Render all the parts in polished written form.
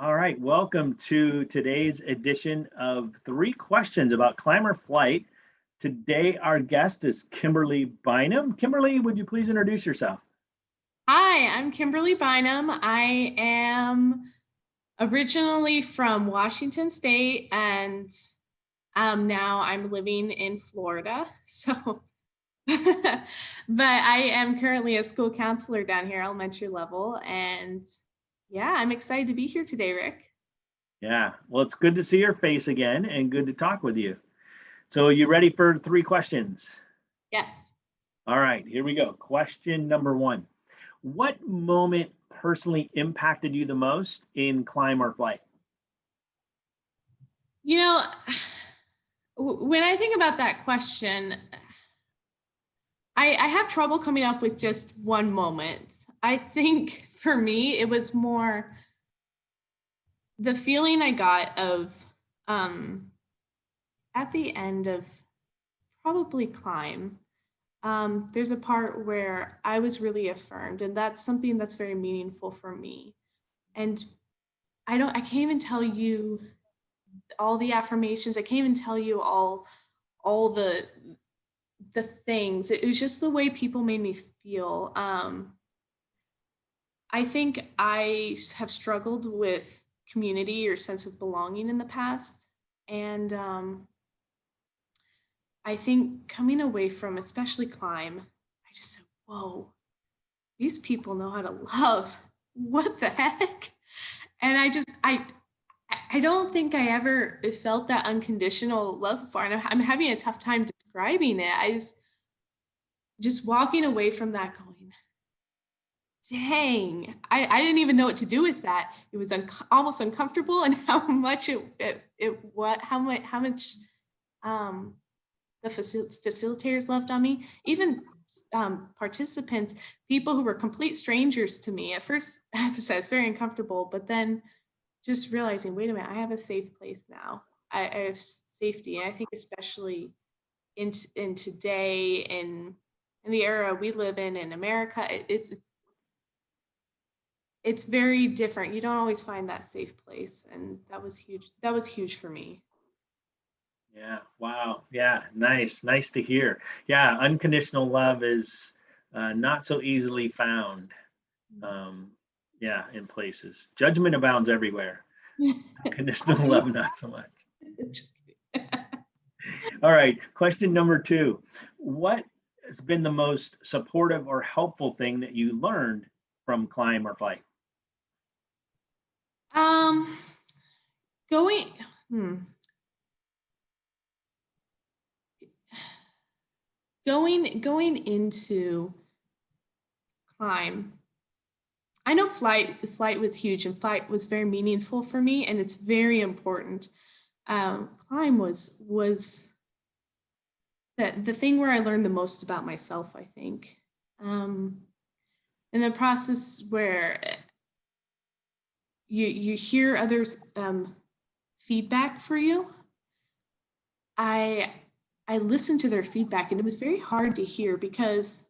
All right, welcome to today's edition of Three Questions About Climb or Flight. Today, our guest is Kimberly Bynum. Kimberly, would you please introduce yourself? Hi, I'm Kimberly Bynum. I am originally from Washington State and now I'm living in Florida. But I am currently a school counselor down here, elementary level. And yeah, I'm excited to be here today, Rick. Yeah, well, it's good to see your face again and good to talk with you. So, you ready for three questions? Yes. All right, here we go. Question number one. What moment personally impacted you the most in climb or flight? You know, when I think about that question, I have trouble coming up with just one moment. I think for me, it was more the feeling I got of um, at the end of probably climb. There's a part where I was really affirmed, and that's something that's very meaningful for me. And I can't even tell you all the affirmations. I can't even tell you all the things. It was just the way people made me feel. I think I have struggled with community or sense of belonging in the past. And I think coming away from, especially climb, I just said, whoa, these people know how to love. What the heck? And I don't think I ever felt that unconditional love before. And I'm having a tough time describing it. I just walking away from that going, dang, I didn't even know what to do with that. It was almost uncomfortable, and how much how much the facilitators left on me, even participants, people who were complete strangers to me. At first, as I said, it's very uncomfortable, but then just realizing, wait a minute, I have a safe place now. I have safety. And I think especially in today, in the era we live in America, it's very different. You don't always find that safe place. And that was huge. That was huge for me. Yeah, wow. Yeah, nice. Nice to hear. Yeah, unconditional love is not so easily found. Um, yeah, in places. Judgment abounds everywhere. Unconditional love, not so much. Just kidding. All right, question number two. What has been the most supportive or helpful thing that you learned from climb or flight? um going hmm, going into climb, I know flight was huge, and flight was very meaningful for me, and it's very important. Climb was the thing where I learned the most about myself, I think. Um, in the process where you hear others feedback for you, I I listened to their feedback, and it was very hard to hear because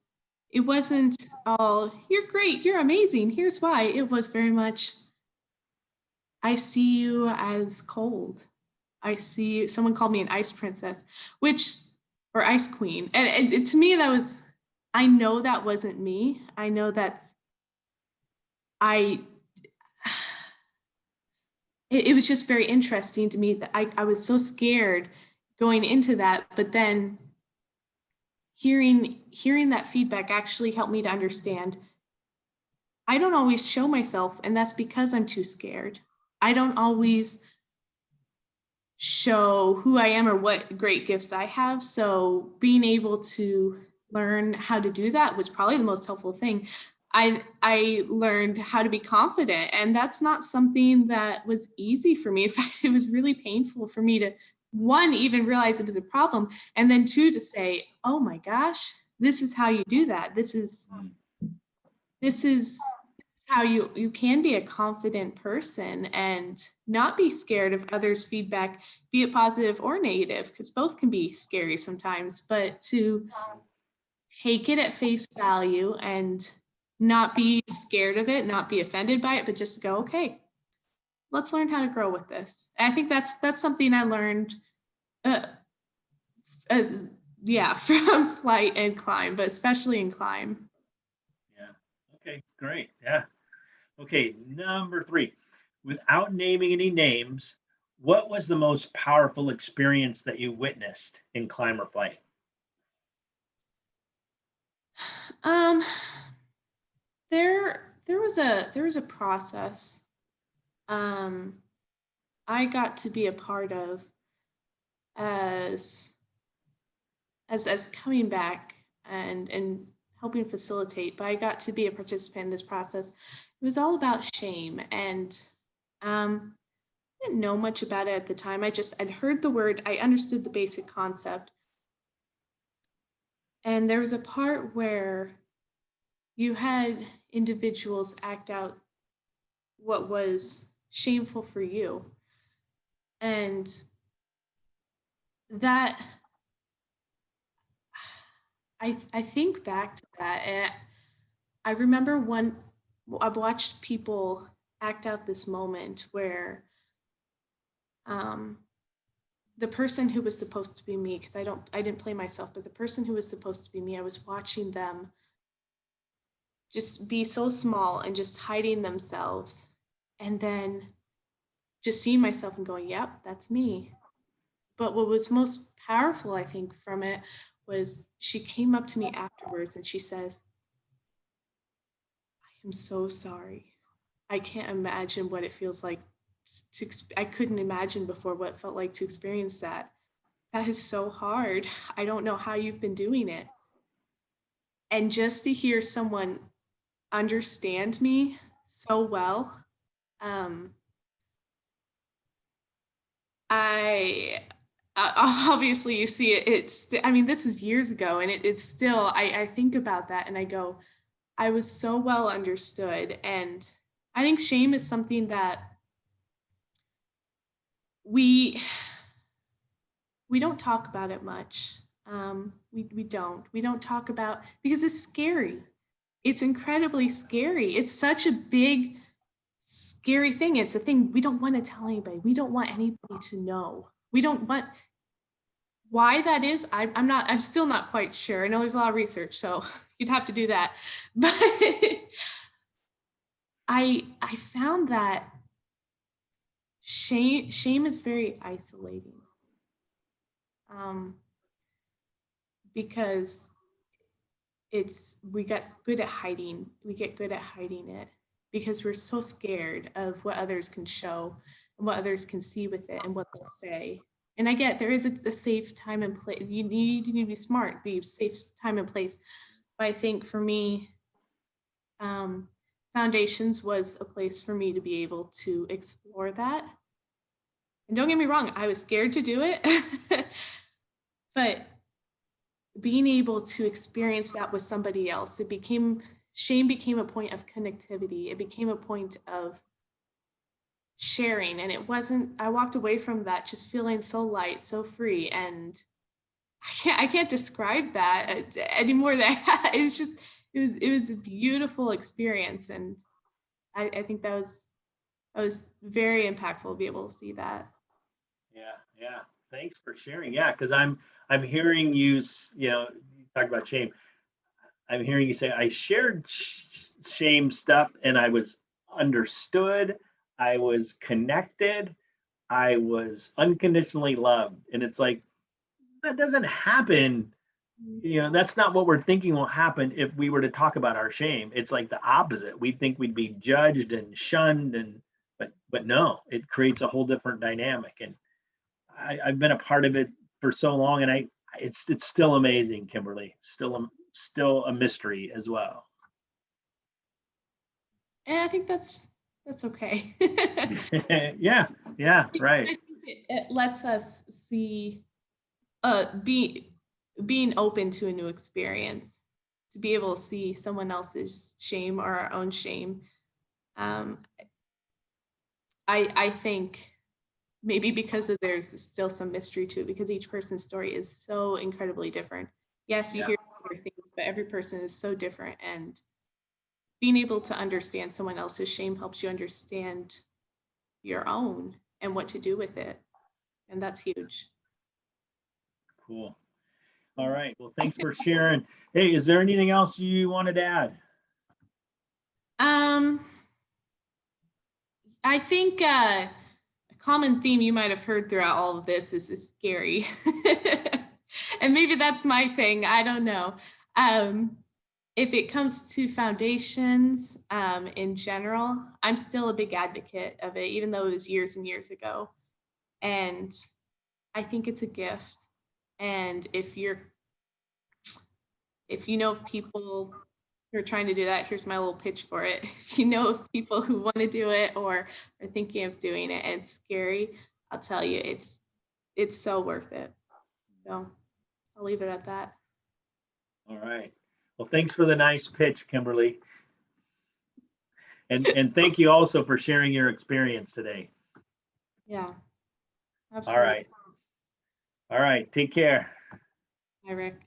it wasn't all, you're great, you're amazing, here's why. It was very much, I see you as cold. I see, someone called me an ice princess, which, or ice queen. And to me, that was, I know that wasn't me. I know that's, I, it was just very interesting to me that I was so scared going into that, but then hearing that feedback actually helped me to understand I don't always show myself, and that's because I'm too scared. I don't always show who I am or what great gifts I have. So being able to learn how to do that was probably the most helpful thing. I learned how to be confident, and that's not something that was easy for me. In fact, it was really painful for me to, one, even realize it was a problem, and then two, to say, oh my gosh, this is how you do that. This is how you can be a confident person and not be scared of others' feedback, be it positive or negative, because both can be scary sometimes, but to take it at face value and not be scared of it, not be offended by it, but just go, okay, let's learn how to grow with this. I think that's something I learned, uh, uh, yeah, from flight and climb, but especially in climb. Yeah. Okay, great. Yeah. Okay, number three. Without naming any names, what was the most powerful experience that you witnessed in climb or flight? Um, there was a process um I got to be a part of as as coming back and helping facilitate, but I got to be a participant in this process. It was all about shame, and um I didn't know much about it at the time. I'd heard the word, I understood the basic concept. And there was a part where you had individuals act out what was shameful for you. And that I think back to that, and I remember one I've watched people act out this moment where um the person who was supposed to be me, because I didn't play myself, but the person who was supposed to be me, I was watching them just be so small and just hiding themselves, and then just seeing myself and going, yep, that's me. But what was most powerful, I think, from it was she came up to me afterwards and she says, I am so sorry. I can't imagine what it feels like I couldn't imagine before what it felt like to experience that. That is so hard. I don't know how you've been doing it. And just to hear someone understand me so well, um, I obviously you see it. I mean, this is years ago, and it's still. I think about that, and I go, I was so well understood, and I think shame is something that we we don't talk about it much. We don't talk about because it's scary. It's incredibly scary. It's such a big, scary thing. It's a thing we don't want to tell anybody. We don't want anybody to know. We don't want why that is. I'm still not quite sure. I know there's a lot of research, so you'd have to do that. But I found that shame is very isolating. Um, because we get good at hiding. We get good at hiding it because we're so scared of what others can show and what others can see with it and what they'll say. And I get there is a safe time and place. You need to be smart, be safe time and place. But I think for me, um, foundations was a place for me to be able to explore that. And don't get me wrong, I was scared to do it, but being able to experience that with somebody else, shame became a point of connectivity. It became a point of sharing. And it wasn't, I walked away from that just feeling so light, so free. And I can't describe that anymore. It was just, it was a beautiful experience. And I think that was very impactful to be able to see that. Yeah, yeah. Thanks for sharing. Yeah, because I'm hearing you. You talk about shame. I'm hearing you say I shared shame stuff, and I was understood. I was connected. I was unconditionally loved, and it's like that doesn't happen. That's not what we're thinking will happen if we were to talk about our shame. It's like the opposite. We think we'd be judged and shunned, and but no, it creates a whole different dynamic. And I've been a part of it for so long, and it's still amazing, Kimberly. Still a mystery as well. And I think that's okay. Yeah, yeah, I right. think it lets us see be being open to a new experience, to be able to see someone else's shame or our own shame. um I think maybe because there's still some mystery to it, because each person's story is so incredibly different. Yes, you Yeah, hear similar things, but every person is so different, and being able to understand someone else's shame helps you understand your own and what to do with it. And that's huge. Cool. All right. Well, thanks for sharing. Hey, is there anything else you wanted to add? I think a common theme you might have heard throughout all of this is scary. And maybe that's my thing. I don't know. If it comes to foundations in general, I'm still a big advocate of it, even though it was years and years ago. And I think it's a gift. And if you know of people who are trying to do that, here's my little pitch for it. If you know of people who want to do it or are thinking of doing it and it's scary, I'll tell you, it's so worth it. So I'll leave it at that. All right. Well, thanks for the nice pitch, Kimberly. And thank you also for sharing your experience today. Yeah, All absolutely. right. All right. Take care. Hi, Rick.